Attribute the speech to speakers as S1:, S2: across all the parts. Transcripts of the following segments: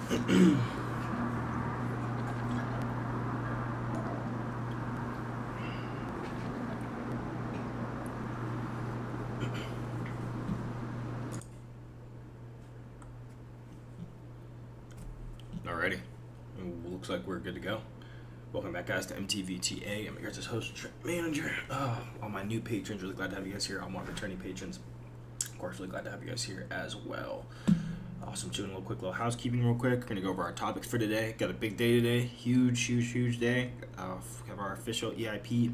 S1: Alrighty, looks like we're good to go. Welcome back, guys, to MTV TA. I'm your guys' host, manager. All my new patrons, really glad to have you guys here. All my returning patrons, of course, really glad to have you guys here as well. Awesome. Doing a little quick housekeeping real quick. We're going to go over our topics for today. Got a big day today. Huge day. We have our official EIP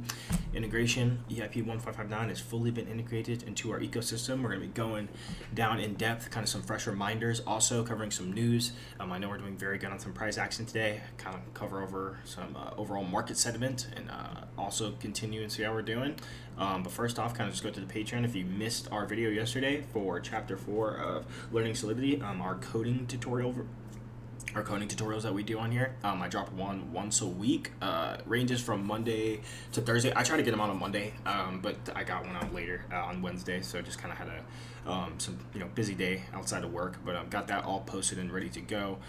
S1: integration. EIP 1559 has fully been integrated into our ecosystem. We're going to be going down in depth, kind of some fresh reminders, also covering some news. I know we're doing very good on some price action today. Kind of cover over some overall market sentiment and also continue and see how we're doing. But first off, kind of just go to the Patreon. If you missed our video yesterday for Chapter 4 of Learning Solidity, our coding tutorials that we do on here, I drop one once a week. Ranges from Monday to Thursday. I try to get them out on Monday, but I got one out later on Wednesday, so just kind of had some busy day outside of work, but got that all posted and ready to go.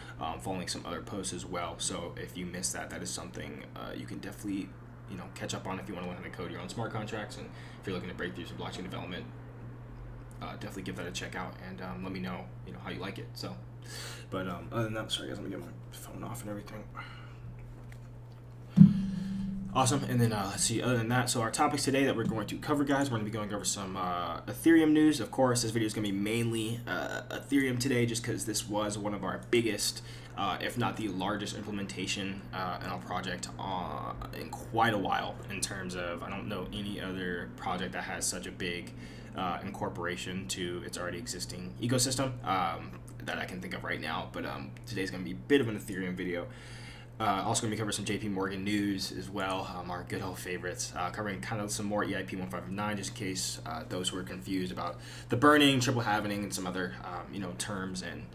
S1: Following some other posts as well. So if you missed that is something you can definitely catch up on if you want to learn how to code your own smart contracts, and if you're looking to break through some blockchain development, definitely give that a check out and let me know how you like it. So, but other than that, sorry guys, let me get my phone off and everything. Awesome. And then let's see, other than that, so our topics today that we're going to cover, guys, we're going to be going over some Ethereum news. Of course, this video is going to be mainly Ethereum today, just because this was one of our biggest, if not the largest implementation in our project in quite a while, in terms of, I don't know any other project that has such a big incorporation to its already existing ecosystem that I can think of right now. But today's going to be a bit of an Ethereum video. Also going to be covering some JP Morgan news as well, our good old favorites, covering kind of some more EIP 1559, just in case those who are confused about the burning, triple halvening, and some other terms and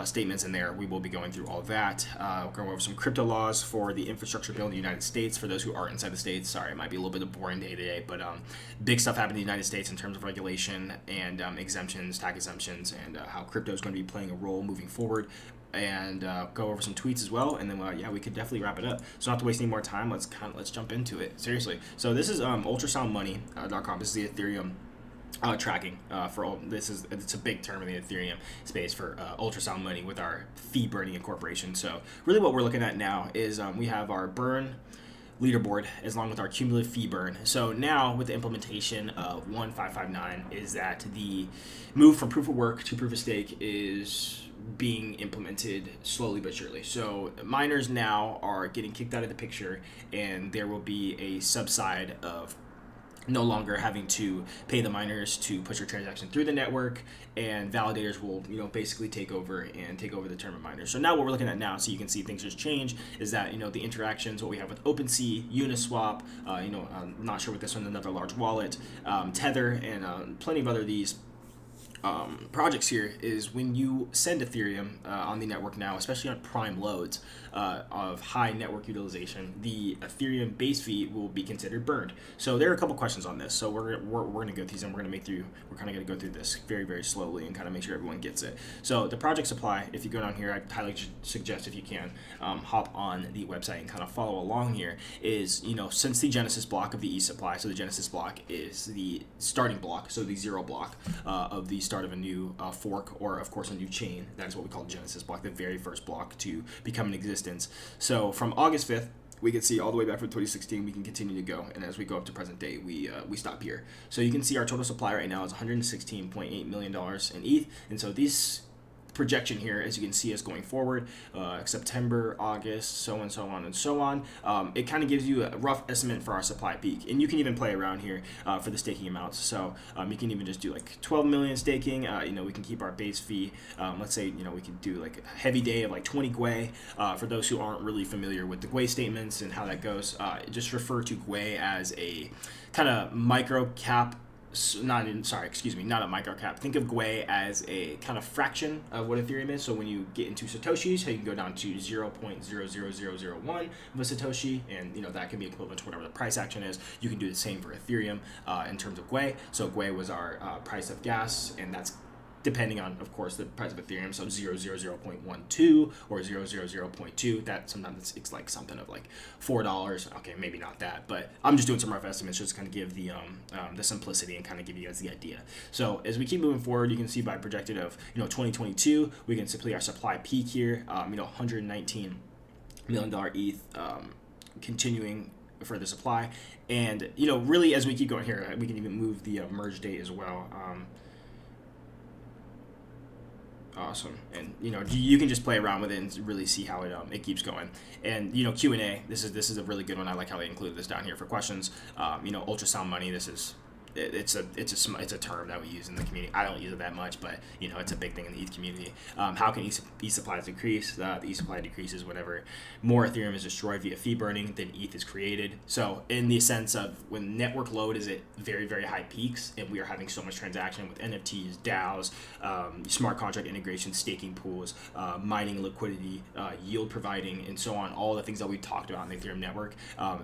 S1: statements in there. We will be going through all that. We're going over some crypto laws for the infrastructure bill in the United States. For those who aren't inside the States, sorry, it might be a little bit of a boring day today, but big stuff happened in the United States in terms of regulation and exemptions, tax exemptions, and how crypto is going to be playing a role moving forward. And go over some tweets as well, and then we could definitely wrap it up. So not to waste any more time, let's jump into it. Seriously. So this is UltraSoundMoney.com. This is the Ethereum tracking for all. It's a big term in the Ethereum space for UltraSound Money with our fee burning incorporation. So really, what we're looking at now is we have our burn leaderboard as long with our cumulative fee burn. So now with the implementation of 1559 is that the move from proof of work to proof of stake is being implemented slowly but surely. So miners now are getting kicked out of the picture, and there will be a subside of no longer having to pay the miners to push your transaction through the network, and validators will basically take over the term of miners. So now what we're looking at now, so you can see things just change, is that the interactions, what we have with OpenSea, Uniswap, I'm not sure what this one, another large wallet, Tether, and plenty of other these projects here, is when you send Ethereum on the network now, especially on prime loads of high network utilization, the Ethereum base fee will be considered burned. So there are a couple questions on this. So we're going to go through these, and we're kind of going to go through this very, very slowly and kind of make sure everyone gets it. So the project supply, if you go down here, I highly suggest, if you can, hop on the website and kind of follow along here, is, since the Genesis block of the ETH supply, so the Genesis block is the starting block, so the zero block of the start of a new fork, or of course a new chain. That is what we call the Genesis block, the very first block to become in existence. So from August 5th, we can see all the way back from 2016, we can continue to go, and as we go up to present day, we stop here. So you can see our total supply right now is $116.8 million in ETH, and so these projection here, as you can see, is going forward, September, August, so on and so on. It kind of gives you a rough estimate for our supply peak, and you can even play around here for the staking amounts. So you can even just do like 12 million staking. We can keep our base fee. Let's say we can do like a heavy day of like 20 GWE. For those who aren't really familiar with the GWE statements and how that goes, just refer to GWE as a kind of micro cap. Not a micro cap. Think of GWE as a kind of fraction of what Ethereum is. So when you get into Satoshis, you can go down to 0.00001 of a Satoshi, and that can be equivalent to whatever the price action is. You can do the same for Ethereum in terms of GWE. So GWE was our price of gas, and that's depending on, of course, the price of Ethereum. So 0.12 or 0.2. That sometimes it's like something of like $4. Okay, maybe not that, but I'm just doing some rough estimates just to kind of give the simplicity and kind of give you guys the idea. So as we keep moving forward, you can see by projected of 2022, we can simply our supply peak here. $119 million ETH continuing for the supply, and really as we keep going here, we can even move the merge date as well. Awesome. And you can just play around with it and really see how it keeps going. And Q&A, this is a really good one. I like how they included this down here for questions. UltraSound Money, this is it's a term that we use in the community. I don't use it that much, but it's a big thing in the ETH community. How can ETH supply decrease? The ETH supply decreases whenever more Ethereum is destroyed via fee burning than ETH is created. So in the sense of when network load is at very, very high peaks and we are having so much transaction with NFTs, DAOs, smart contract integration, staking pools, mining liquidity, yield providing, and so on, all the things that we talked about in the Ethereum network,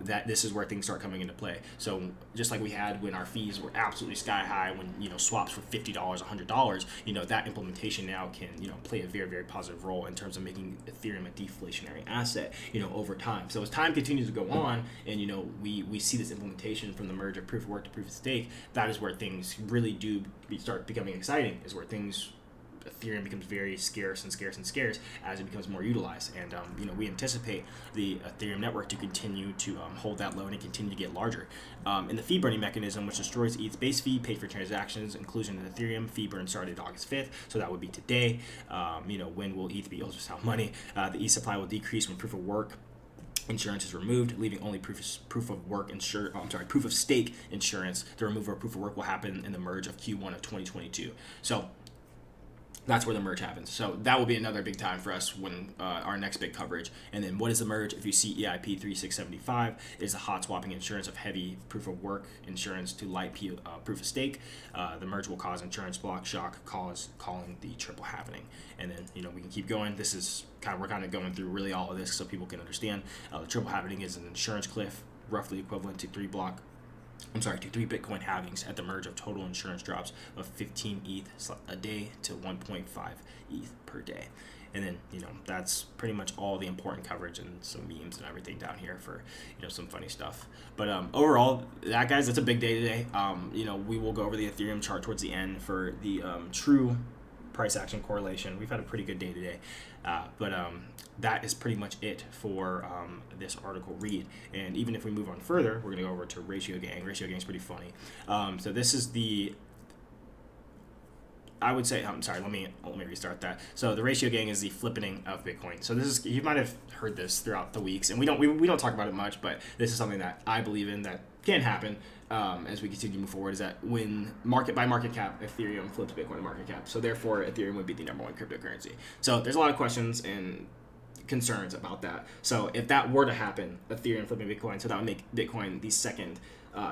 S1: that this is where things start coming into play. So just like we had when our fees were absolutely sky high, when swaps were $50, $100, that implementation now can play a very, very positive role in terms of making Ethereum a deflationary asset over time. So as time continues to go on, and we see this implementation from the merge of proof of work to proof of stake, that is where things really do start becoming exciting, is where Ethereum becomes very scarce and scarce and scarce as it becomes more utilized. And we anticipate the Ethereum network to continue to hold that low and continue to get larger. And the fee burning mechanism, which destroys ETH's base fee paid for transactions, inclusion in Ethereum, fee burn started August 5th, so that would be today. When will ETH be UltraSound Money? The ETH supply will decrease when proof of work insurance is removed, leaving only proof of stake insurance. The removal of proof of work will happen in the merge of Q1 of 2022. So that's where the merge happens. So that will be another big time for us when our next big coverage. And then what is the merge? If you see EIP 3675, is a hot swapping insurance of heavy proof of work insurance to light proof of stake. The merge will cause insurance block shock, calling the triple halvening. And then we can keep going. This is we're kind of going through really all of this so people can understand. The triple halvening is an insurance cliff, roughly equivalent to 3 Bitcoin halvings at the merge of total insurance drops of 15 ETH a day to 1.5 ETH per day. And then, that's pretty much all the important coverage and some memes and everything down here for, some funny stuff. But overall, that's a big day today. We will go over the Ethereum chart towards the end for the true price action correlation. We've had a pretty good day today. But that is pretty much it for this article read. And even if we move on further, we're going to go over to Ratio Gang. Ratio Gang is pretty funny. So this is I would say, I'm sorry, let me restart that. So the Ratio Gang is the flippening of Bitcoin. So this is, you might have heard this throughout the weeks, and we don't talk about it much, but this is something that I believe in that can happen as we continue to move forward, is that when market cap, Ethereum flips Bitcoin market cap. So therefore, Ethereum would be the number one cryptocurrency. So there's a lot of questions and concerns about that. So if that were to happen, Ethereum flipping Bitcoin, so that would make Bitcoin the second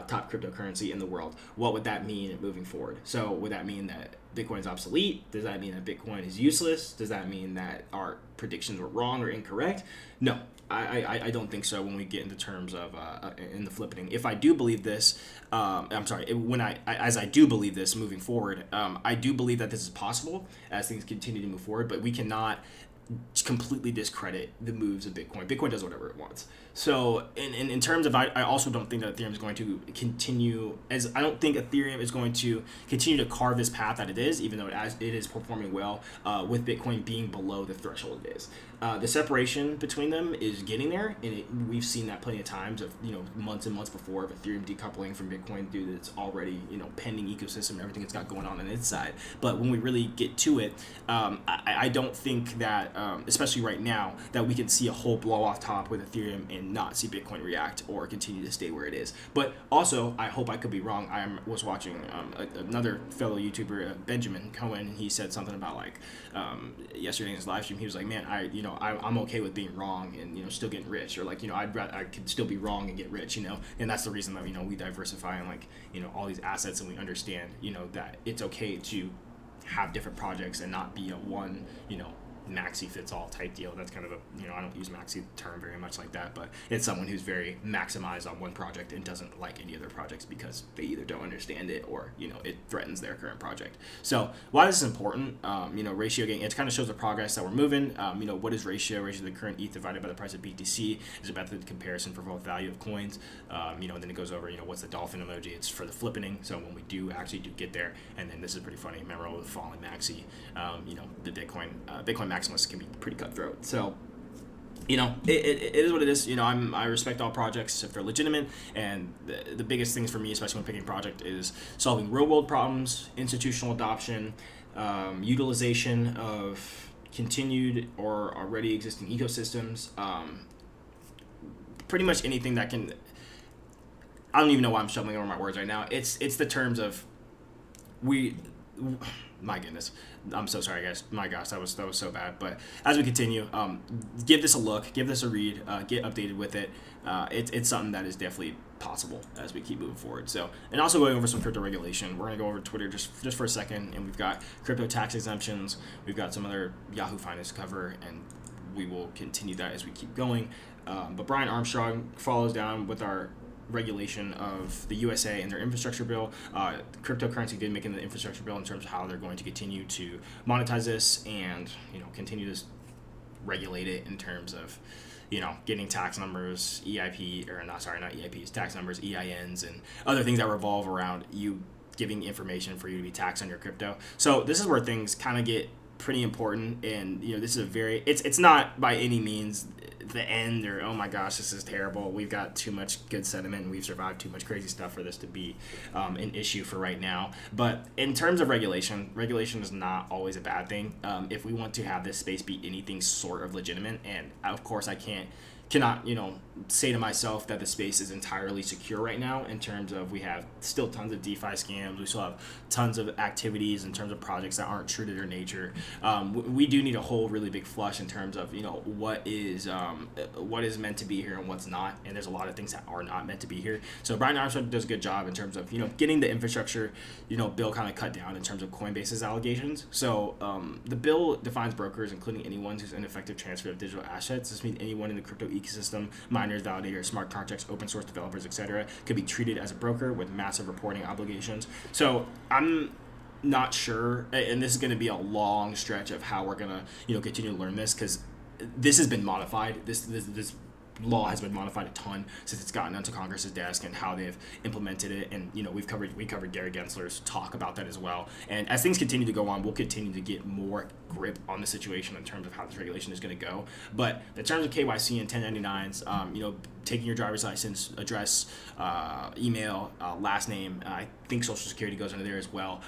S1: top cryptocurrency in the world. What would that mean moving forward? So would that mean that Bitcoin is obsolete? Does that mean that Bitcoin is useless? Does that mean that our predictions were wrong or incorrect? No, I don't think so when we get into terms of in the flipping. If I do believe this, as I do believe this moving forward, I do believe that this is possible as things continue to move forward, but we cannot completely discredit the moves of Bitcoin. Bitcoin does whatever it wants. So in terms of, I also don't think that Ethereum is going to continue, I don't think Ethereum is going to continue to carve this path that it is, even though it is performing well, with Bitcoin being below the threshold it is. The separation between them is getting there, and we've seen that plenty of times of, months and months before, of Ethereum decoupling from Bitcoin due to its already, pending ecosystem and everything it's got going on its side. But when we really get to it, I don't think that, especially right now, that we can see a whole blow off top with Ethereum and not see Bitcoin react or continue to stay where it is. But also, I hope I could be wrong. I was watching another fellow YouTuber, Benjamin Cohen, and he said something about yesterday in his live stream. He was like, "Man, I'm okay with being wrong and still getting rich," or I could still be wrong and get rich, and that's the reason that we diversify and all these assets, and we understand that it's okay to have different projects and not be a one maxi fits all type deal. That's kind of a, I don't use maxi term very much like that, but it's someone who's very maximized on one project and doesn't like any other projects because they either don't understand it or, it threatens their current project. So why this is important, ratio gain, it kind of shows the progress that we're moving. What is ratio? Ratio of the current ETH divided by the price of BTC is about the comparison for both value of coins. And then it goes over, what's the dolphin emoji? It's for the flippening. So when we do get there, and then this is pretty funny. Remember with falling maxi, the Bitcoin maximalists can be pretty cutthroat. So, it is what it is. I respect all projects if they're legitimate, and the biggest things for me, especially when picking a project, is solving real world problems, institutional adoption, utilization of continued or already existing ecosystems, pretty much anything that can. I don't even know why I'm stumbling over my words right now. It's the terms of my goodness, I'm so sorry, guys. My gosh, that was so bad. But as we continue, give this a look, give this a read, get updated with it. It's something that is definitely possible as we keep moving forward. So, and also going over some crypto regulation. We're gonna go over Twitter just for a second, and we've got crypto tax exemptions. We've got some other Yahoo Finance cover, and we will continue that as we keep going. But Brian Armstrong follows down with our regulation of the USA and their infrastructure bill. Cryptocurrency did make in the infrastructure bill in terms of how they're going to continue to monetize this and continue to regulate it in terms of getting tax numbers, EIP or not EIPs, tax numbers, EINs, and other things that revolve around you giving information for you to be taxed on your crypto. So this is where things kind of get pretty important, and this is it's not by any means the end or oh my gosh this is terrible, we've got too much good sentiment and we've survived too much crazy stuff for this to be an issue for right now. But in terms of regulation is not always a bad thing if we want to have this space be anything sort of legitimate. And of course I cannot say to myself that the space is entirely secure right now in terms of we have still tons of DeFi scams, we still have tons of activities in terms of projects that aren't true to their nature. We do need a whole really big flush in terms of what is meant to be here and what's not, and there's a lot of things that are not meant to be here. So Brian Armstrong does a good job in terms of getting the infrastructure bill kind of cut down in terms of Coinbase's allegations. So the bill defines brokers, including anyone who's an effective transfer of digital assets. This means anyone in the crypto ecosystem, miners, validators, smart contracts, open source developers, etc., could be treated as a broker with massive reporting obligations. So I'm not sure, and this is going to be a long stretch of how we're going to continue to learn this, because this has been modified. This law has been modified a ton since it's gotten onto Congress's desk and how they've implemented it. And we covered Gary Gensler's talk about that as well. And as things continue to go on, we'll continue to get more grip on the situation in terms of how this regulation is going to go. But in terms of KYC and 1099s, taking your driver's license, address, email, last name, I think Social Security goes under there as well.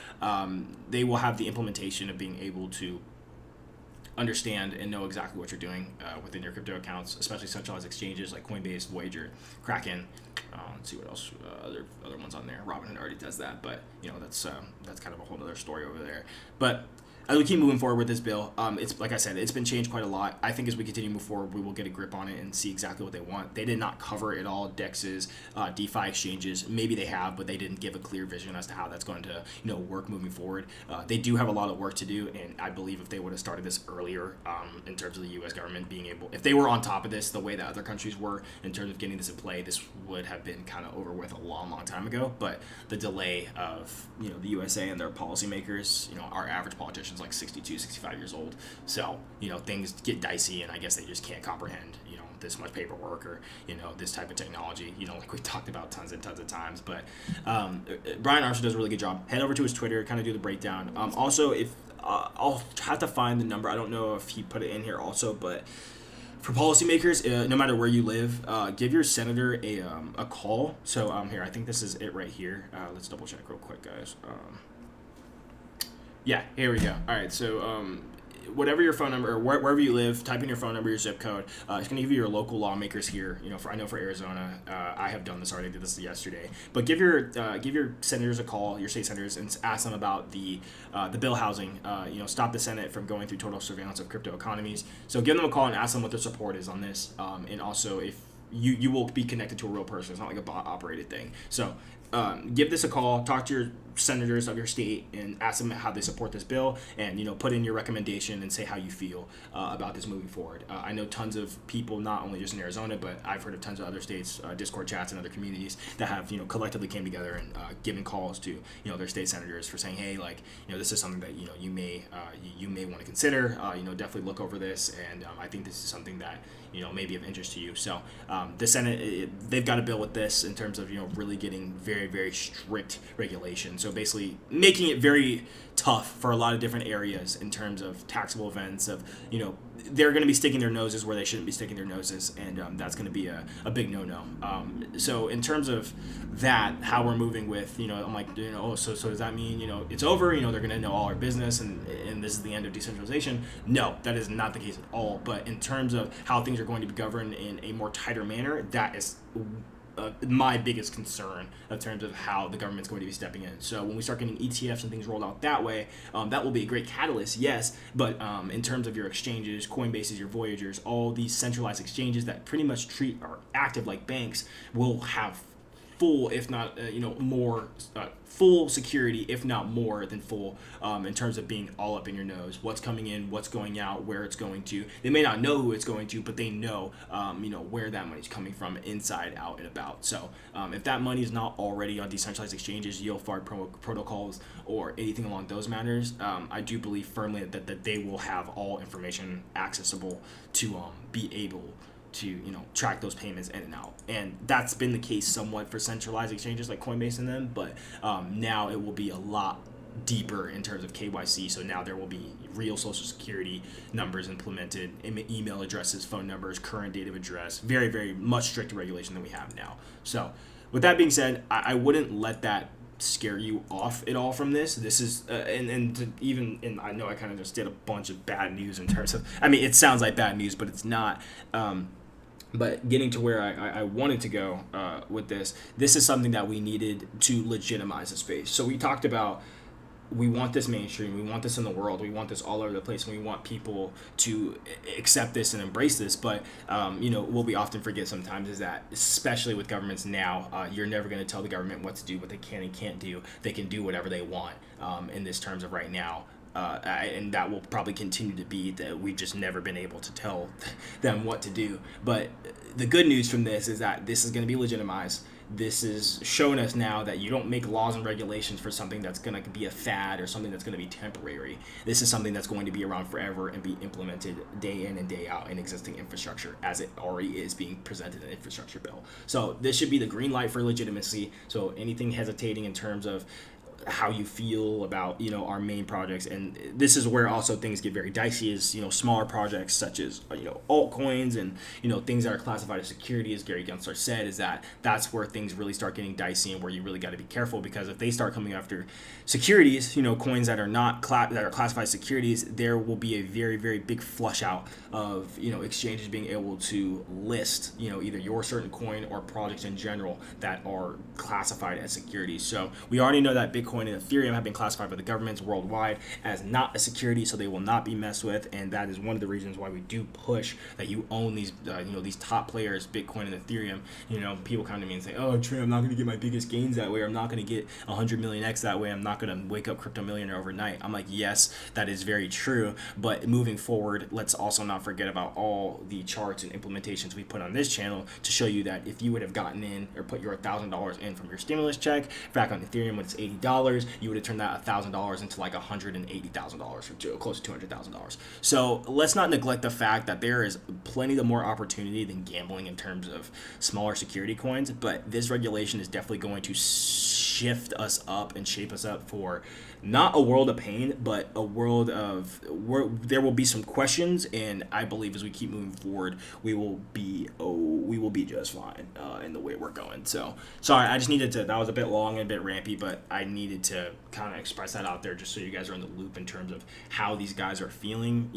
S1: They will have the implementation of being able to understand and know exactly what you're doing within your crypto accounts, especially centralized exchanges like Coinbase, Voyager, Kraken. Let's see what else other ones on there. Robinhood already does that, but that's kind of a whole other story over there. But as we keep moving forward with this bill, it's like I said, it's been changed quite a lot. I think as we continue to move forward, we will get a grip on it and see exactly what they want. They did not cover it all, DEXs, DeFi exchanges. Maybe they have, but they didn't give a clear vision as to how that's going to work moving forward. They do have a lot of work to do, and I believe if they would have started this earlier, in terms of the U.S. government being able, if they were on top of this the way that other countries were in terms of getting this in play, this would have been kind of over with a long time ago. But the delay of the USA and their policymakers, our average politicians like 62, 65 years old. So, things get dicey, and I guess they just can't comprehend, this much paperwork or, this type of technology, like we talked about tons and tons of times. But Brian Armstrong does a really good job. Head over to his Twitter, kind of do the breakdown. Also, if I'll have to find the number. I don't know if he put it in here also, but for policymakers, no matter where you live, give your senator a call. So here, I think this is it right here. Let's double check real quick, guys. Yeah, here we go. All right, so whatever your phone number or wherever you live, type in your phone number, your zip code. It's going to give you your local lawmakers here. I know for Arizona, I have done this already. I did this yesterday. But give your senators a call, your state senators, and ask them about the bill housing. Stop the Senate from going through total surveillance of crypto economies. So give them a call and ask them what their support is on this. And also if you will be connected to a real person. It's not like a bot operated thing. So give this a call, talk to your senators of your state and ask them how they support this bill, and put in your recommendation and say how you feel about this moving forward. I know tons of people, not only just in Arizona, but I've heard of tons of other states, Discord chats and other communities that have collectively came together and given calls to their state senators for saying, hey, like this is something that you may want to consider. Definitely look over this, and I think this is something that may be of interest to you. So the Senate, they've got a bill with this in terms of really getting very, very strict regulations. So basically making it very tough for a lot of different areas in terms of taxable events of they're going to be sticking their noses where they shouldn't be sticking their noses, and that's going to be a big no-no. So in terms of that, how we're moving with I'm like so does that mean it's over, they're going to know all our business and this is the end of decentralization? No, that is not the case at all. But in terms of how things are going to be governed in a more tighter manner, that is my biggest concern in terms of how the government's going to be stepping in. So when we start getting ETFs and things rolled out that way, that will be a great catalyst, yes, but in terms of your exchanges, Coinbases, your Voyagers, all these centralized exchanges that pretty much treat or active like banks will have full, if not more, full security, if not more than full, in terms of being all up in your nose. What's coming in, what's going out, where it's going to. They may not know who it's going to, but they know, where that money's coming from, inside, out, and about. So if that money is not already on decentralized exchanges, yield farm protocols, or anything along those matters, I do believe firmly that they will have all information accessible to be able to track those payments in and out. And that's been the case somewhat for centralized exchanges like Coinbase and them, but now it will be a lot deeper in terms of KYC. So now there will be real social security numbers implemented, email addresses, phone numbers, current date of address, very, very much stricter regulation than we have now. So with that being said, I wouldn't let that scare you off at all from this. This is and I know I kind of just did a bunch of bad news in terms of, I mean, it sounds like bad news, but it's not. But getting to where I wanted to go with this is something that we needed to legitimize the space. So we talked about, we want this mainstream, we want this in the world, we want this all over the place, and we want people to accept this and embrace this. But what we often forget sometimes is that, especially with governments now, you're never going to tell the government what to do, what they can and can't do. They can do whatever they want in this terms of right now. And that will probably continue to be that we've just never been able to tell them what to do. But the good news from this is that this is going to be legitimized. This is showing us now that you don't make laws and regulations for something that's going to be a fad or something that's going to be temporary. This is something that's going to be around forever and be implemented day in and day out in existing infrastructure, as it already is being presented in the infrastructure bill. So this should be the green light for legitimacy. So anything hesitating in terms of how you feel about our main projects, and this is where also things get very dicey, is smaller projects such as altcoins and things that are classified as security, as Gary Gensler said, is that's where things really start getting dicey and where you really got to be careful, because if they start coming after securities, coins that are not that are classified as securities, there will be a very, very big flush out of exchanges being able to list either your certain coin or projects in general that are classified as securities. So we already know that Bitcoin and Ethereum have been classified by the governments worldwide as not a security, so they will not be messed with, and that is one of the reasons why we do push that you own these these top players, Bitcoin and Ethereum. People come to me and say, oh Trey, I'm not going to get my biggest gains that way, or I'm not going to get 100 million X that way, I'm not going to wake up crypto millionaire overnight. I'm like, yes, that is very true, but moving forward, let's also not forget about all the charts and implementations we put on this channel to show you that if you would have gotten in or put your $1,000 in from your stimulus check back on Ethereum when it's $80, you would have turned that $1,000 into like $180,000 or close to $200,000. So let's not neglect the fact that there is plenty of more opportunity than gambling in terms of smaller security coins, but this regulation is definitely going to shift us up and shape us up for not a world of pain, but a world of where there will be some questions, and I believe as we keep moving forward, we will be just fine in the way we're going. So sorry, I just needed to, that was a bit long and a bit rampy, but I needed to kind of express that out there just so you guys are in the loop in terms of how these guys are feeling.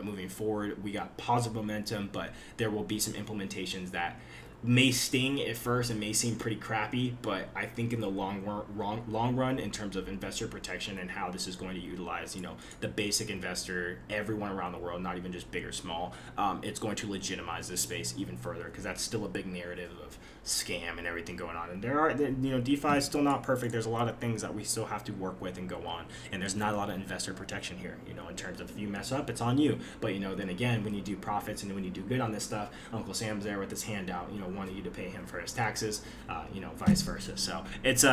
S1: Moving forward, we got positive momentum, but there will be some implementations that may sting at first and may seem pretty crappy, but I think in the long run, in terms of investor protection and how this is going to utilize, the basic investor, everyone around the world, not even just big or small, it's going to legitimize this space even further, because that's still a big narrative of scam and everything going on. And there are, DeFi is still not perfect. There's a lot of things that we still have to work with and go on, and there's not a lot of investor protection here, in terms of if you mess up, it's on you. But then again, when you do profits and when you do good on this stuff, Uncle Sam's there with his hand out, wanting you to pay him for his taxes, vice versa. So it's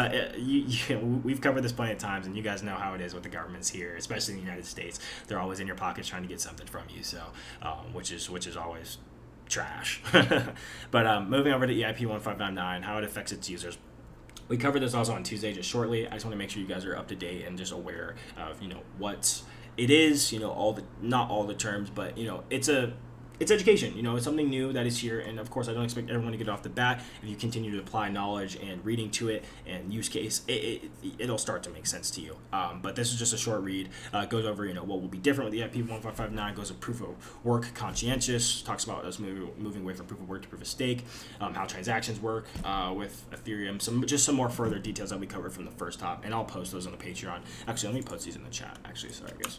S1: we've covered this plenty of times, and you guys know how it is with the governments here, especially in the United States. They're always in your pockets trying to get something from you. So which is always trash. But moving over to EIP 1559, how it affects its users. We covered this also on Tuesday just shortly. I just want to make sure you guys are up to date and just aware of what it is. Not all the terms, but it's education. It's something new that is here, and of course I don't expect everyone to get off the bat. If you continue to apply knowledge and reading to it and use case, it'll start to make sense to you. But this is just a short read. Goes over what will be different with the EIP 1559. Goes to proof of work conscientious. Talks about us moving away from proof of work to proof of stake. How transactions work with Ethereum. Some more further details that we covered from the first top, and I'll post those on the Patreon. Actually, let me post these in the chat. Actually, sorry guys.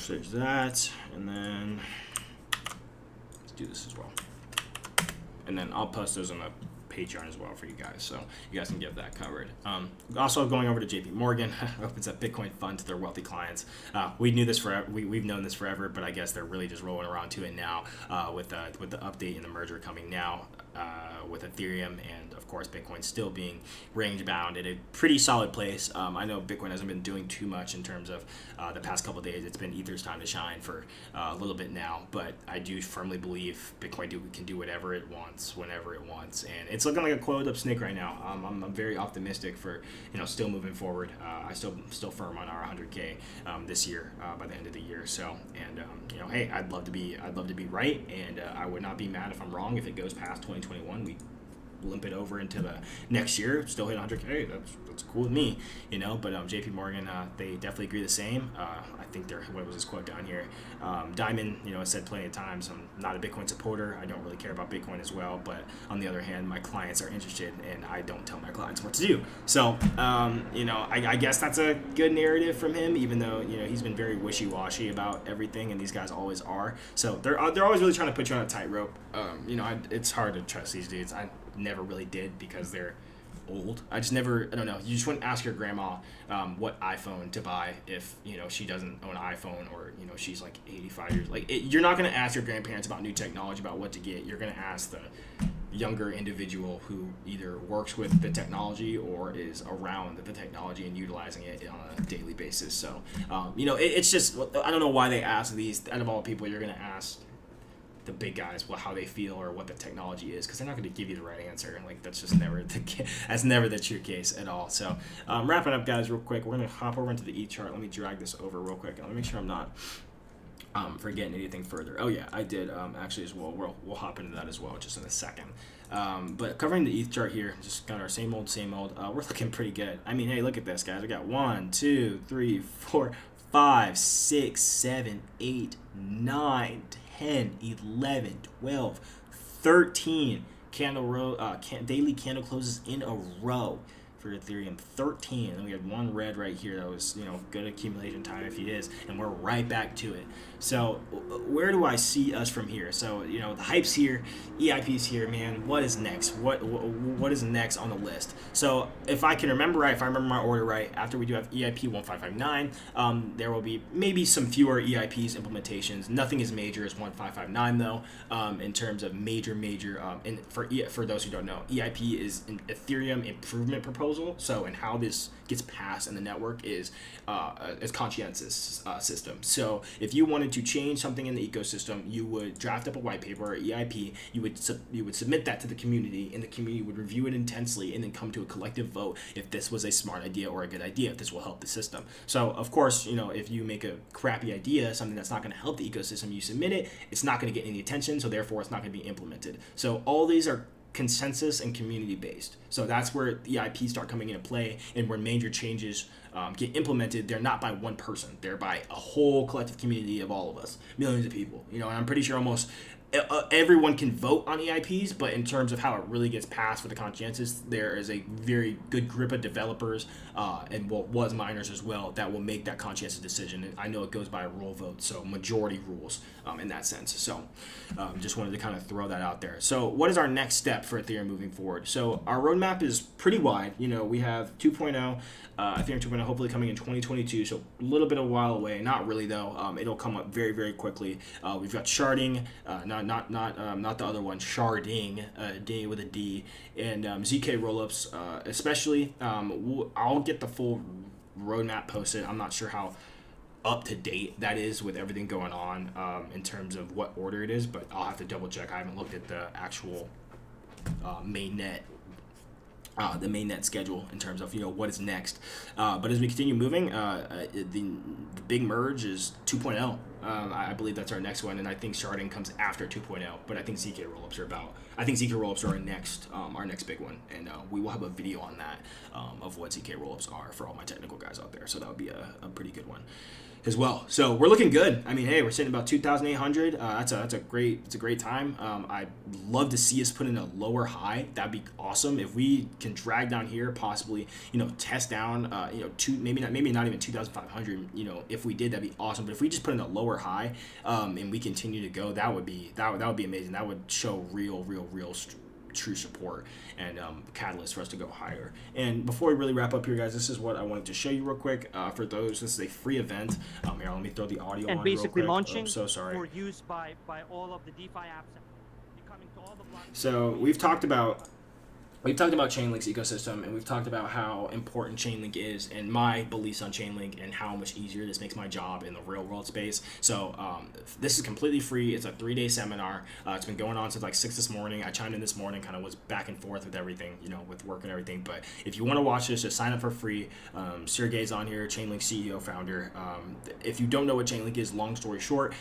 S1: There's that, and then let's do this as well. And then I'll post those on the Patreon as well for you guys, so you guys can get that covered. Also going over to JP Morgan, opens up Bitcoin fund to their wealthy clients. We knew this forever. We've known this forever, but I guess they're really just rolling around to it now with the update and the merger coming now. With Ethereum and of course Bitcoin still being range bound at a pretty solid place. I know Bitcoin hasn't been doing too much in terms of the past couple of days. It's been Ether's time to shine for a little bit now, but I do firmly believe Bitcoin can do whatever it wants whenever it wants, and it's looking like a coiled up snake right now. I'm very optimistic for still moving forward. I still firm on our 100K this year by the end of the year. So hey, I'd love to be right, and I would not be mad if I'm wrong. If it goes past 2021, we limp it over into the next year, still hit 100K. That's cool with me, But JP Morgan, they definitely agree the same. I think what was his quote down here? Diamond, has said plenty of times, I'm not a Bitcoin supporter. I don't really care about Bitcoin as well, but on the other hand, my clients are interested, and I don't tell my clients what to do. So, I guess that's a good narrative from him, even though he's been very wishy-washy about everything, and these guys always are. So they're always really trying to put you on a tightrope. It's hard to trust these dudes. I never really did because they're old. I don't know. You just wouldn't ask your grandma what iPhone to buy if she doesn't own an iPhone, or she's like 85 years. You're not going to ask your grandparents about new technology, about what to get. You're going to ask the younger individual who either works with the technology or is around the technology and utilizing it on a daily basis. So it's just, I don't know why they ask these. Out of all people, you're going to ask the big guys how they feel or what the technology is, because they're not going to give you the right answer. That's just never the true case at all. So wrapping up, guys, real quick, we're going to hop over into the ETH chart. Let me drag this over real quick. Let me make sure I'm not forgetting anything further. Oh yeah, I did actually as well. We'll hop into that as well just in a second. But covering the ETH chart here, just got our same old. We're looking pretty good. I mean, hey, look at this, guys. We got 1, 2, 3, 4, 5, 6, 7, 8, 9, 10, 11, 12, 13 daily candle closes in a row for Ethereum. 13, and we had one red right here that was good accumulation time if it is, and we're right back to it. So where do I see us from here? So the hype's here, EIP's here, man. What is next? What is next on the list? So if I remember my order right, after we do have EIP 1559, there will be maybe some fewer EIPs implementations. Nothing as major as 1559 though. In terms of major, and for those who don't know, EIP is an Ethereum improvement proposal. So, and how this gets passed in the network is conscientious system. So if you wanted to change something in the ecosystem, you would draft up a white paper or EIP. You would submit that to the community, and the community would review it intensely and then come to a collective vote if this was a smart idea or a good idea, if this will help the system. So of course, if you make a crappy idea, something that's not going to help the ecosystem, you submit it, it's not going to get any attention, so therefore it's not going to be implemented. So all these are consensus and community based. So that's where the EIPs start coming into play, and where major changes get implemented. They're not by one person, they're by a whole collective community of all of us, millions of people. And I'm pretty sure almost everyone can vote on EIPs, but in terms of how it really gets passed for the conscientious, there is a very good group of developers and was miners as well that will make that conscientious decision. And I know it goes by a rule vote, so majority rules in that sense. So just wanted to kind of throw that out there. So what is our next step for Ethereum moving forward? So our roadmap is pretty wide. We have 2.0, Ethereum 2.0 hopefully coming in 2022, so a little bit of a while away. Not really though. It'll come up very, very quickly. We've got sharding, not the other one, sharding, D with a D, and ZK rollups, especially. I'll get the full roadmap posted. I'm not sure how up to date that is with everything going on in terms of what order it is, but I'll have to double check. I haven't looked at the actual mainnet schedule in terms of what is next. But as we continue moving, the big merge is 2.0. I believe that's our next one, and I think sharding comes after 2.0. But I think ZK rollups are our next big one, and we will have a video on that of what ZK rollups are for all my technical guys out there. So that would be a pretty good one as well. So we're looking good. I mean, hey, we're sitting about 2,800. That's a great time. I'd love to see us put in a lower high. That'd be awesome if we can drag down here, possibly test down maybe not even 2,500. If we did, that'd be awesome. But if we just put in a lower high and we continue to go, that would be amazing. That would show real true support and catalyst for us to go higher. And before we really wrap up here, guys, this is what I wanted to show you real quick. For those, this is a free event. Here, let me throw the audio on
S2: basically
S1: real quick.
S2: launching
S1: so sorry.
S2: for use by all of the DeFi apps and becoming to all the blockchains.
S1: So we've talked about Chainlink's ecosystem, and we've talked about how important Chainlink is and my beliefs on Chainlink and how much easier this makes my job in the real world space. So this is completely free. It's a 3-day seminar. It's been going on since like 6 this morning. I chimed in this morning, kind of was back and forth with everything, with work and everything. But if you want to watch this, just sign up for free. Sergey's on here, Chainlink CEO, founder. If you don't know what Chainlink is, long story short,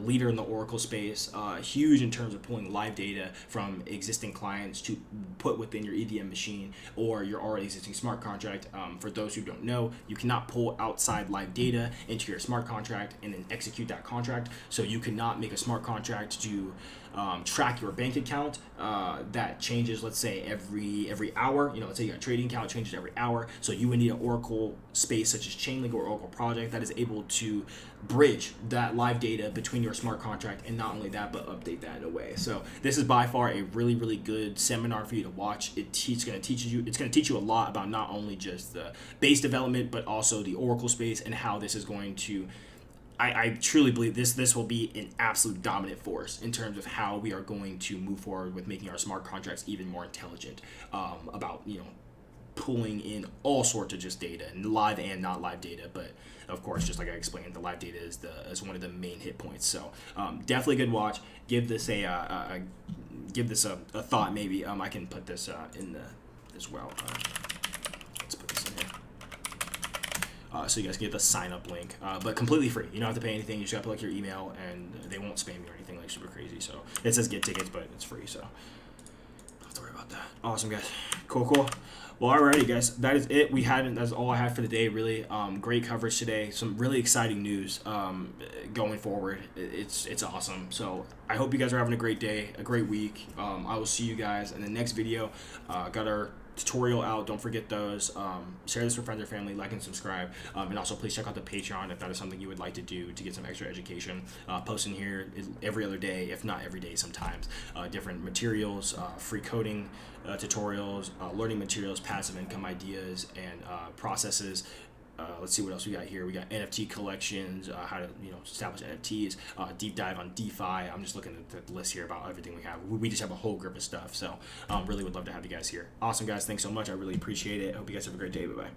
S1: leader in the Oracle space, huge in terms of pulling live data from existing clients to put within your EVM machine or your already existing smart contract. For those who don't know, you cannot pull outside live data into your smart contract and then execute that contract. So you cannot make a smart contract to track your bank account that changes, let's say every hour. Let's say you got a trading account, changes every hour. So you would need an Oracle space such as Chainlink or Oracle project that is able to bridge that live data between your smart contract, and not only that, but update that in a way. So this is by far a really, really good seminar for you to watch. It's going to teach you a lot about not only just the base development, but also the Oracle space and how this is going to. I truly believe this will be an absolute dominant force in terms of how we are going to move forward with making our smart contracts even more intelligent about pulling in all sorts of just data, and live and not live data. But of course, just like I explained, the live data is one of the main hit points. So definitely a good watch. Give this a thought. Maybe I can put this in as well. Let's put this in here. So you guys get the sign up link, but completely free. You don't have to pay anything. You just got to put your email, and they won't spam you or anything like super crazy. So it says get tickets, but it's free. So don't have to worry about that. Awesome, guys. Cool. Well, alrighty, guys. That is it. That's all I had for today. Really, great coverage today. Some really exciting news going forward. It's awesome. So I hope you guys are having a great day, a great week. I will see you guys in the next video. Got our tutorial out. Don't forget those. Share this with friends or family, like and subscribe, and also please check out the Patreon if that is something you would like to do to get some extra education. Posting here every other day, if not every day sometimes, different materials, free coding tutorials, learning materials, passive income ideas, and processes. Let's see what else we got here. We got NFT collections, how to establish NFTs, deep dive on DeFi. I'm just looking at the list here about everything we have. We just have a whole group of stuff. So really would love to have you guys here. Awesome, guys. Thanks so much. I really appreciate it. I hope you guys have a great day. Bye-bye.